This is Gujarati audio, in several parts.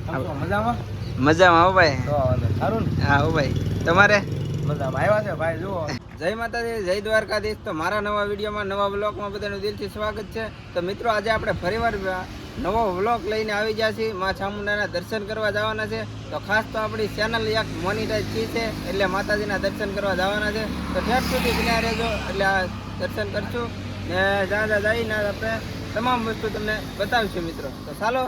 મજામાં મજામાં હો ભાઈ. સારું ને? હા હો ભાઈ. તમારે મજામાં આવ્યા છે ભાઈ? જુઓ, જય માતાજી, જય દ્વારકાધીશ. તો મારા નવા વિડીયોમાં, નવા વ્લોગમાં બધાનું દિલથી સ્વાગત છે. તો મિત્રો, આજે આપણે ફરીવાર નવો વ્લોગ લઈને આવી ગયા છીએ. મા ચામુંડાના દર્શન કરવા જવાના છે. તો ખાસ તો આપણી ચેનલ એક મોનિટાઈઝ થઈ છે, એટલે માતાજીના દર્શન કરવા જવાના છે. તો ઠેઠ સુધી બન્યા રહેજો, એટલે આ દર્શન કરશું ને જ્યાં જઈને આપણે તમામ વસ્તુ તમને બતાવીશું મિત્રો. તો ચાલો.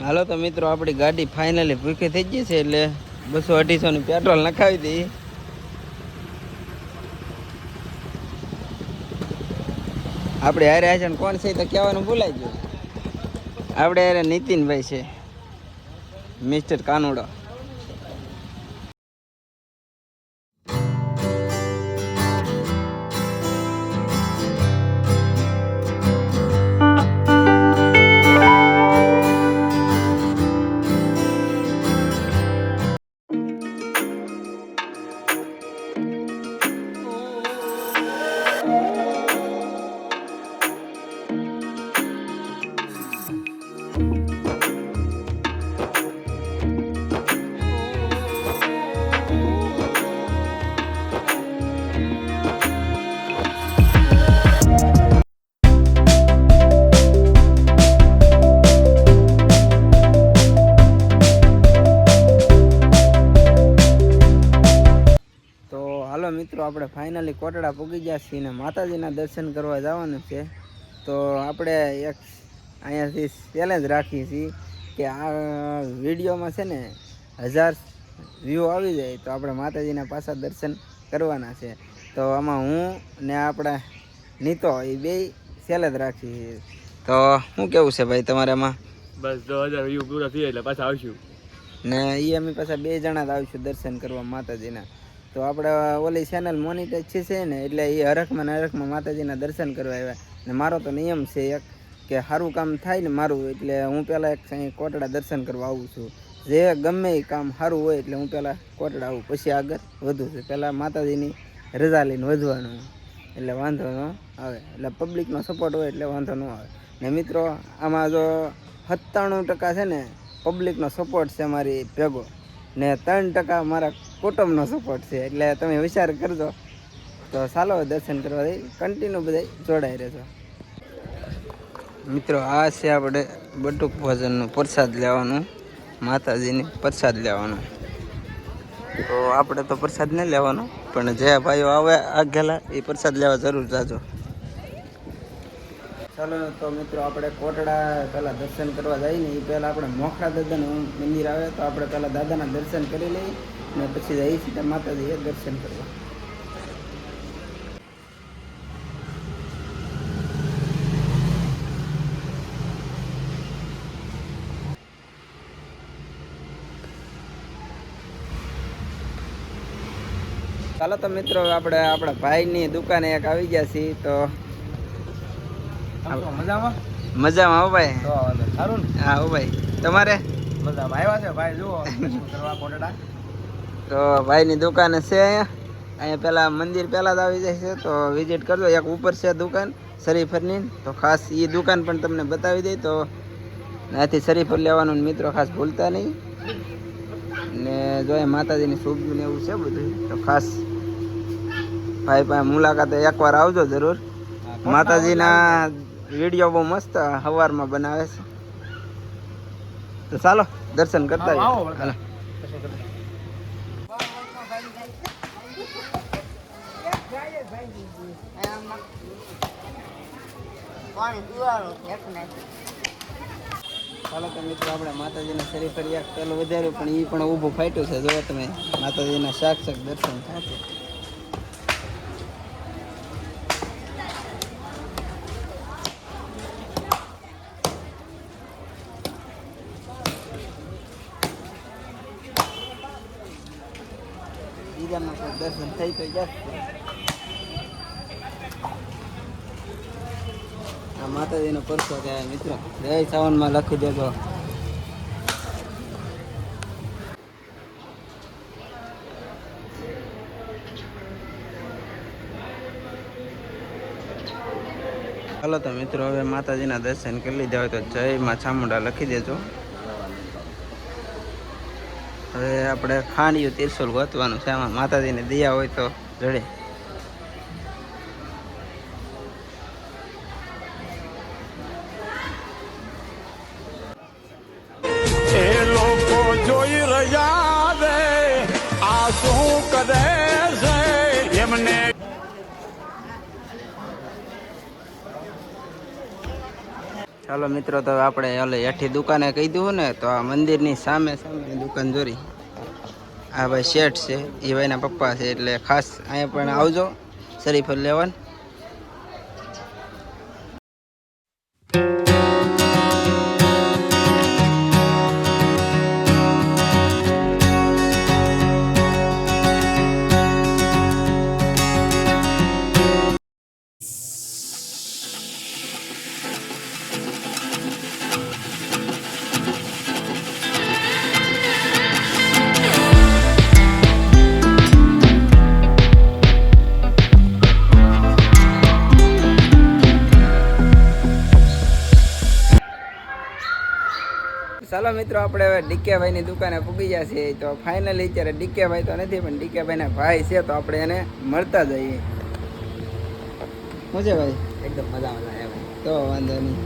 હાલો તો મિત્રો, આપણી ગાડી ફાઇનલી ભૂખી થઈ ગઈ છે, એટલે 200-250 ની પેટ્રોલ નખાવી દઈએ. આપણે હારે છે ને કોણ છે તો કહેવાનું ભૂલાઈ ગયું. આપણે હારે નીતિનભાઈ છે, મિસ્ટર કાનુડો. હાલો મિત્રો, આપણે ફાઇનલી કોટડા પૂગી ગયા છીએ ને માતાજીના દર્શન કરવા જવાનું છે. તો આપણે એક અહીંયાથી ચેલેન્જ રાખીએ છીએ કે આ વિડીયોમાં છે ને 1000 વ્યૂ આવી જાય તો આપણે માતાજીના પાછા દર્શન કરવાના છે. તો આમાં હું ને આપણા નીતો એ બે ચેલેન્જ રાખીએ. તો શું કેવું છે ભાઈ તમારે આમાં? બસ 1000 વ્યૂ પૂરા થઈ એટલે પાછા આવશું ને એ અમે પાછા 2 જણા જ આવીશું દર્શન કરવા માતાજીના. તો આપણે ઓલી ચેનલ મોનિટાઈઝ છે ને, એટલે એ હરખમાં માતાજીના દર્શન કરવા આવ્યા. ને મારો તો નિયમ છે એક કે સારું કામ થાય ને મારું, એટલે હું પહેલાં એક કોટડા દર્શન કરવા આવું છું. જે ગમે એ કામ સારું હોય એટલે હું પહેલાં કોટડા આવું, પછી આગળ વધું છું. પહેલાં માતાજીની રજા લઈને વધવાનું, એટલે વાંધો ન આવે. એટલે પબ્લિકનો સપોર્ટ હોય એટલે વાંધો ન આવે. ને મિત્રો, આમાં જો 97% છે ને પબ્લિકનો સપોર્ટ છે મારી ભેગો, ને 3% મારા કુટુંબનો સપોર્ટ છે. એટલે તમે વિચાર કરજો. તો ચાલો દર્શન કરવા દઈ, કન્ટિન્યુ બધા જોડાઈ રહેજો મિત્રો. આ છે આપણે બટુક ભોજનનું પ્રસાદ લેવાનું, માતાજીની પ્રસાદ લેવાનો. તો આપણે તો પ્રસાદ નહીં લેવાનો, પણ જે ભાઈઓ આવે આગેલા એ પ્રસાદ લેવા જરૂર જાજો. ચાલો તો મિત્રો, આપણે કોટડા પહેલાં દર્શન કરવા જઈએ ને એ પહેલાં આપણે મોખરા દાદાનું મંદિર આવે, તો આપણે પહેલાં દાદાના દર્શન કરી લઈએ ને પછી જઈએ સીધા માતાજીએ દર્શન કરવા. ચાલો તો મિત્રો, આપણે આપણા ભાઈની દુકાને એક આવી ગયા છીએ. તો મજામાં મજામાં હો ભાઈ. સારું ને? હા હો ભાઈ. તમારે મજામાં આવ્યા છે ભાઈ? જુઓ, કરવા કોટડા. તો ભાઈની દુકાન છે અહીંયા પહેલાં મંદિર પહેલાં જ આવી જાય છે, તો વિઝિટ કરજો. એક ઉપર છે દુકાન શરીફરની, તો ખાસ એ દુકાન પણ તમને બતાવી દઈ. તો ત્યાંથી શરીફર લેવાનું મિત્રો, ખાસ ભૂલતા નહીં. ને જો એ માતાજીની શોભનું એવું છે બધું, તો ખાસ ભાઈ પાસે મુલાકાતે એકવાર આવજો જરૂર. માતાજીના વિડીયો બહુ મસ્ત સવારમાં બનાવે છે. તો ચાલો દર્શન કરતા હાલો. ચાલો તો મિત્રો, આપણે માતાજીના શરીફર એક પેલું વધાર્યું, પણ એ પણ ઊભું ફાટ્યું છે. જો તમે માતાજીના સાક્ષાત દર્શન થશે. બીજામાં દર્શન થઈ તો જશે. આ માતાજીનો પરસો કહેવાય મિત્રો. જય સાવનમાં લખી દેજો. ચાલો તો મિત્રો હવે માતાજીના દર્શન કરી લીધા હોય તો જય માં ચામુંડા લખી દેજો. હવે આપણે ખાંડિયું તિરસુલ ગોતવાનું છે, આમાં માતાજીને દયા હોય તો જડે. એ લોકો જોઈ રહ્યા છે આ શું કરે છે એમને. ચાલો મિત્રો, તો આપણે ઓલે હેઠી દુકાને કહી દઉં ને તો આ મંદિરની સામે દુકાન જોરી. આ ભાઈ શેઠ છે, એ ભાઈના પપ્પા છે, એટલે ખાસ અહીંયા પણ આવજો શરીફળ લેવાનું. ચાલો મિત્રો, આપણે હવે ડીકેભાઈની દુકાને પૂગી ગયા છીએ. તો ફાઇનલી અત્યારે ડીકેભાઈ તો નથી, પણ ડીકેભાઈના ભાઈ છે, તો આપણે એને મળતા જઈએ. શું છે ભાઈ? એકદમ મજા. તો વાંધો નહીં.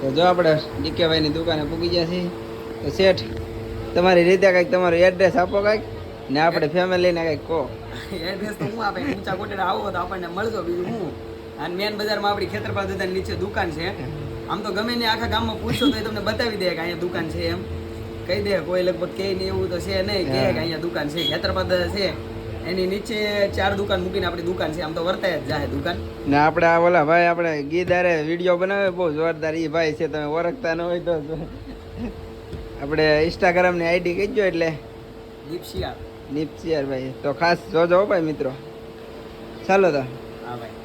તો જો આપણે ડીકેભાઈની દુકાને પૂગી ગયા છીએ. તો શેઠ, તમારી રીતે કંઈક તમારું એડ્રેસ આપો કંઈક, ને આપણે ફેમિલીને કંઈક કહો. એડ્રેસ તો હું આપે, ઊંચા કોટેડા આવો તો આપણને મળજો, બીજું હું. અને મેન બજારમાં આપણી ખેતરપાલ દાદાની નીચે દુકાન છે. આમ તો ગમે ને આખા ગામમાં પૂછો તો એ તમને બતાવી દે કે અહીંયા દુકાન છે, એમ કહી દે. કોઈ લગભગ કે નહીં એવું તો છે નહીં, કે અહીંયા દુકાન છે. ખેતરપાલ દાદા છે, એની નીચે 4 દુકાન મૂકીને આપણી દુકાન છે. આમ તો વર્તાય જ જાય દુકાન. ને આપણે આ ઓલા ભાઈ આપણે ગીદારે વિડીયો બનાવે બહુ જોરદાર, એ ભાઈ છે, તમે ઓળખતા ન હોય તો આપણે ઇન્સ્ટાગ્રામની આઈડી કહીજો, એટલે નીપશિયાર ભાઈ. તો ખાસ જોજો ભાઈ મિત્રો. ચાલો તો હા ભાઈ.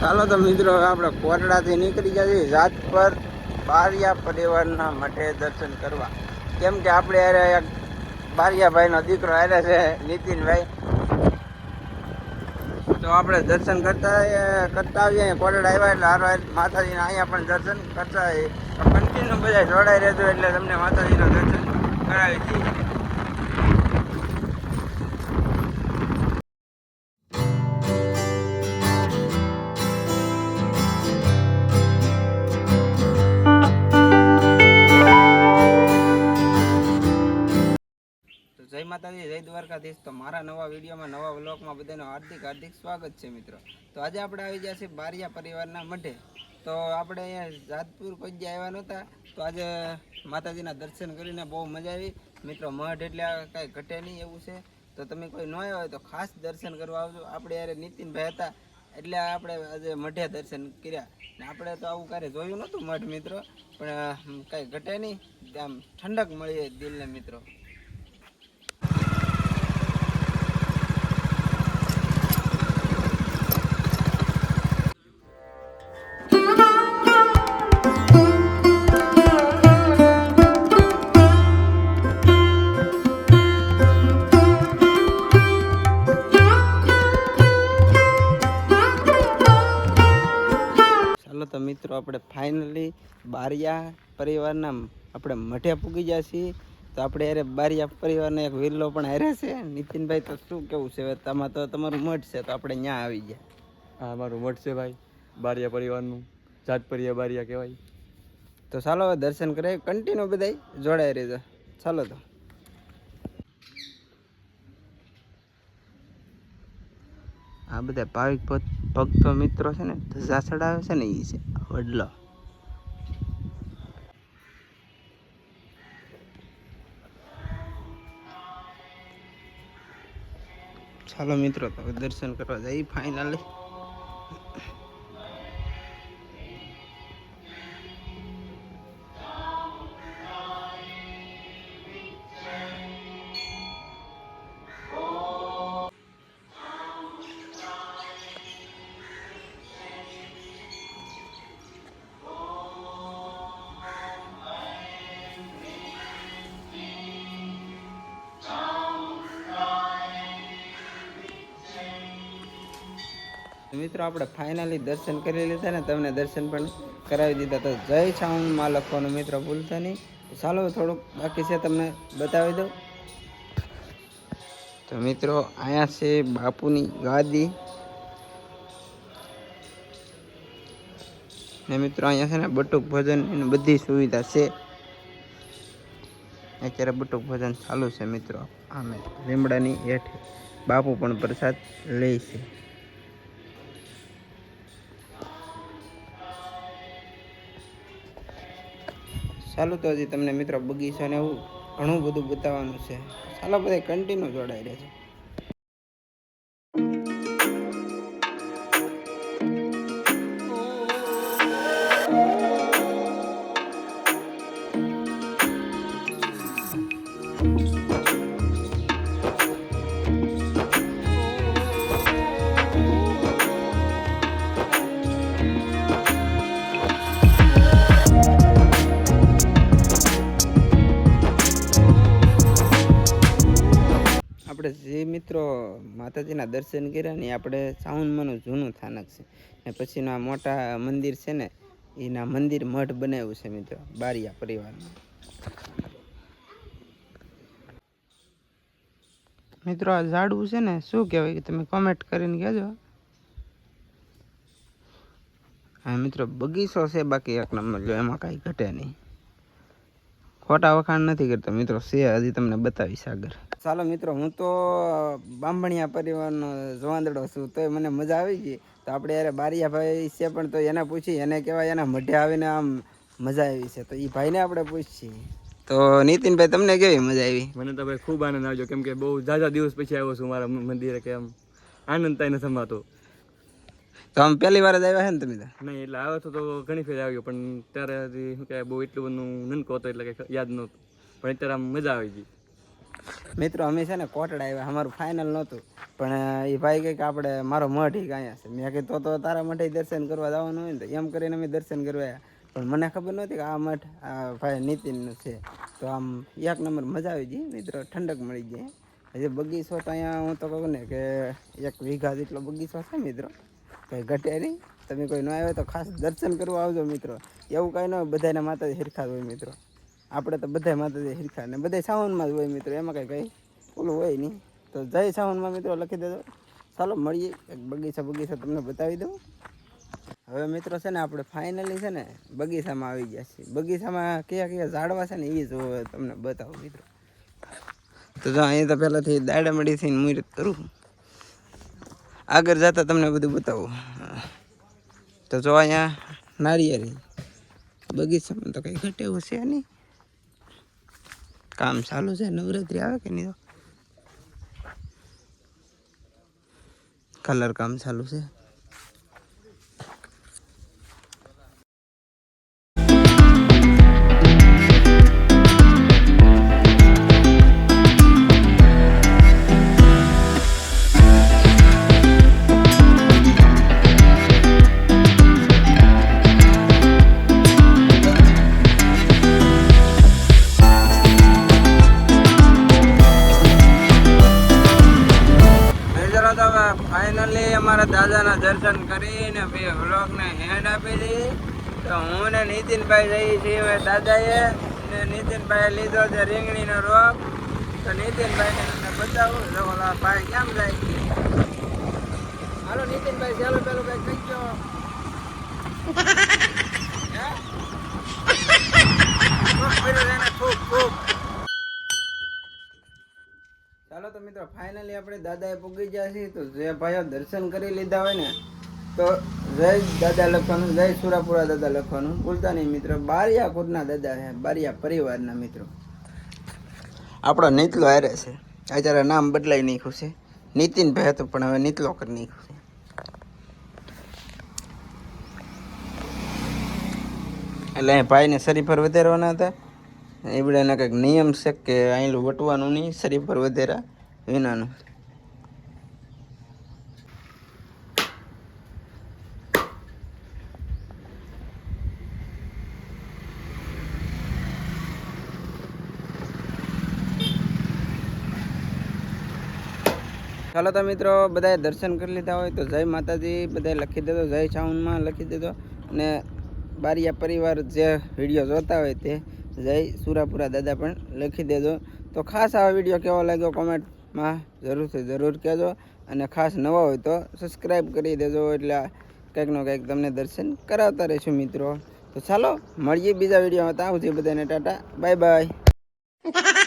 ચાલો તો મિત્રો, હવે આપણે કોટડાથી નીકળી ગયા છીએ જાત પર બારિયા પરિવારના મઠે દર્શન કરવા. કેમ કે આપણે યારે એક બારિયાભાઈનો દીકરો હારે છે, નીતિનભાઈ. તો આપણે દર્શન કરતા આવીએ. કોટડા આવ્યા એટલે હારો માતાજીના અહીંયા પણ દર્શન કરતા આવીએ. કન્ટિન્યુ બધા જોડાઈ રહેજો એટલે તમને માતાજીના દર્શન કરાવી દઈએ. જય માતાજી, જય દ્વારકાધીશ. તો મારા નવા વિડીયોમાં, નવા વ્લોગમાં બધાનું હાર્દિક સ્વાગત છે મિત્રો. તો આજે આપણે આવી ગયા છીએ બારિયા પરિવારના મઠે. તો આપણે અહીંયા જાતપુર કોઈ જ આવ્યા નહોતા, તો આજે માતાજીના દર્શન કરીને બહુ મજા આવી મિત્રો. મઠ એટલે કાંઈ ઘટે નહીં એવું છે. તો તમે કોઈ ન આવ્યા હોય તો ખાસ દર્શન કરવા આવજો. આપણે યારે નીતિનભાઈ હતા એટલે આપણે આજે મઠે દર્શન કર્યા. ને આપણે તો આવું ક્યારે જોયું નહોતું મઠ મિત્રો, પણ કાંઈ ઘટે નહીં, આમ ઠંડક મળી દિલને મિત્રો. તો મિત્રો, આપણે ફાઇનલી બારિયા પરિવારના આપણે મઠે પૂગી ગયા છીએ. તો આપણે યારે બારિયા પરિવારનો એક વિલ્લો પણ હારે છે. નીતિનભાઈ, તો શું કેવું છે? તમારે તો તમારું મઠ છે, તો આપણે ત્યાં આવી ગયા. હા, મારું મઠ છે ભાઈ, બારિયા પરિવારનું. જાતપરિયા બારિયા કહેવાય. તો ચાલો હવે દર્શન કરે, કન્ટિન્યુ બધા જોડાઈ રહેજો. ચાલો તો આ બધા ભાવિક ભક્તો મિત્રો છે ને, ધજા ચડાવે છે ને, એ છે વડલો. ચાલો મિત્રો, તો દર્શન કરવા જઈએ ફાઇનલી. મિત્રો આપણે ફાઇનલી દર્શન કરી લીધા ને, તમને દર્શન પણ કરાવી દીધા. તો જય સાઉન્ડમાં લખવાનું મિત્રો ભૂલતા નહીં. ચાલો થોડુંક બાકી છે તમને બતાવી દઉં. તો મિત્રો અહીંયા છે બાપુની ગાદી ને મિત્રો અહીંયા છે ને બટુક ભજન એની બધી સુવિધા છે. અત્યારે બટુક ભજન ચાલુ છે મિત્રો. આમે લીમડાની હેઠ બાપુ પણ પ્રસાદ લે છે. ચાલો તો હજી તમને મિત્રો બગીચાને એવું ઘણું બધું બતાવવાનું છે. ચાલો બધા કન્ટિન્યુ જોડાઈ રહેજો. આપણે જે મિત્રો માતાજીના દર્શન કર્યા ને આપણે સાઉન્ડમાંનું જૂનું સ્થાનક છે ને પછીનું આ મોટા મંદિર છે ને એના મંદિર મઠ બનાવ્યું છે મિત્રો બારિયા પરિવારનું. મિત્રો આ ઝાડવું છે ને શું કહેવાય કે તમે કોમેન્ટ કરીને કહેજો. હા મિત્રો બગીચો છે બાકી એક નંબર, જો એમાં કાંઈ ઘટે નહીં. ખોટા વખાણ નથી કરતા મિત્રો, છે હજી તમને બતાવીશ આગળ. ચાલો મિત્રો હું તો બાંભણિયા પરિવારનો જવાંદડો છું તોય મને મજા આવી ગઈ. તો આપણે યાર બારિયા ભાઈ છે પણ તો એને પૂછી, એને કહેવાય એના મઢે આવીને આમ મજા આવી છે તો એ ભાઈને આપણે પૂછીએ. તો નીતિનભાઈ તમને કેવી મજા આવી? મને તો ભાઈ ખૂબ આનંદ આવ્યો, કેમ કે બહુ ઝાઝા દિવસ પછી આવ્યો છું મારા મંદિરે, કે આમ આનંદ થાય ન સમાતો. તો આમ પહેલી વાર જ આવ્યા છે ને તમે? નહીં એટલે આવ્યો તો ઘણી ફેર આવ્યો, પણ ત્યારે હજી શું કહેવાય બહુ એટલું બધું નનકો હતો એટલે કંઈ યાદ નહોતું, પણ અત્યારે આમ મજા આવી ગઈ. મિત્રો અમે છે ને કોટડા આવ્યા, અમારું ફાઇનલ નહોતું પણ એ ભાઈ કહે કે આપણે મારો મઠ અહીંયા છે. મેં કીધું તો તારા મઠે દર્શન કરવા જવાનું હોય ને, તો એમ કરીને અમે દર્શન કરવા આવ્યા. પણ મને ખબર નહોતી કે આ મઠ આ ભાઈ નીતિનનું છે. તો આમ એક નંબર મજા આવી ગઈ મિત્રો, ઠંડક મળી ગઈ. હજી બગીચો તો અહીંયા હું તો કહું ને કે 1 વીઘા જેટલો બગીચો છે મિત્રો, કંઈ ઘટે નહીં. તમે કોઈ ન આવ્યો તો ખાસ દર્શન કરવા આવજો મિત્રો. એવું કાંઈ ન હોય, બધાને માતાજી હિરખા જ હોય મિત્રો. આપણે તો બધા માતાજી હિરખા ને બધા સાવનમાં જ હોય મિત્રો, એમાં કંઈ ઓલું હોય નહીં. તો જય સાવનમાં મિત્રો લખી દેજો. ચાલો મળીએ, એક બગીચા તમને બતાવી દઉં. હવે મિત્રો છે ને આપણે ફાઇનલી છે ને બગીચામાં આવી ગયા છીએ. બગીચામાં કયા ઝાડવા છે ને એ જ તમને બતાવું મિત્રો. તો જો અહીંયા તો પહેલાંથી દાડા મળી થઈને મુહૂર્ત કરું, આગળ જતા તમને બધું બતાવું. તો જો અહીંયા નારિયેળી બગીચામાં તો કંઈ ઘટે એવું છે નહીં. કામ ચાલુ છે, નવરાત્રી આવે કે નહીં, કલર કામ ચાલુ છે. ફાઇનલી અમારા દાદાના દર્શન કરીને બે વ્લોગને હેન્ડ આપેલી. તો હું ને નીતિનભાઈ જઈએ છીએ હવે દાદાએ, ને નીતિનભાઈએ લીધો છે રીંગણીનો રોપ. તો નીતિનભાઈને તમને બતાવું તો ઓલા ભાઈ કેમ જાય. હાલો નીતિનભાઈ ચાલો પેલું કઈ કહી ગયો. ચાલો તો મિત્રો ફાઇનલી આપણે દાદાએ પૂગી ગયા છીએ. તો જે ભાઈઓ દર્શન કરી લીધા હોય ને તો જય દાદા લખવાનું, જય સુરાપુરા દાદા લખવાનું ભૂલતા નહીં મિત્રો. બારિયા કુરના દાદા છે, બારિયા પરિવારના મિત્રો. આપણો નીતલો હારે છે, અત્યારે નામ બદલાઈ નાખ્યું છે. નીતિનભાઈ હતું પણ હવે નીતલો કરી નાખ્યું છે. એટલે અહીં ભાઈને શરીફર વધારવાના હતા. એવડાના કંઈક નિયમ છે કે અહીંલું વટવાનું નહીં, શરીફર વધેરા વિનાનું. ચાલો તો મિત્રો બધાએ દર્શન કરી લીધા હોય તો જય માતાજી બધાએ લખી દેજો, જય સાઉન્ડમાં લખી દેજો. અને બારિયા પરિવાર જે વિડીયો જોતા હોય તે જય સુરાપુરા દાદા પણ લખી દેજો. તો ખાસ આ વિડીયો કેવો લાગ્યો કોમેન્ટમાં જરૂરથી જરૂર કહેજો. અને ખાસ નવા હોય તો સબસ્ક્રાઈબ કરી દેજો, એટલે કંઈકનો કંઈક તમને દર્શન કરાવતા રહીશું મિત્રો. તો ચાલો મળીએ બીજા વિડીયોમાં. ત્યાં સુધી બધાને ટાટા, બાય બાય.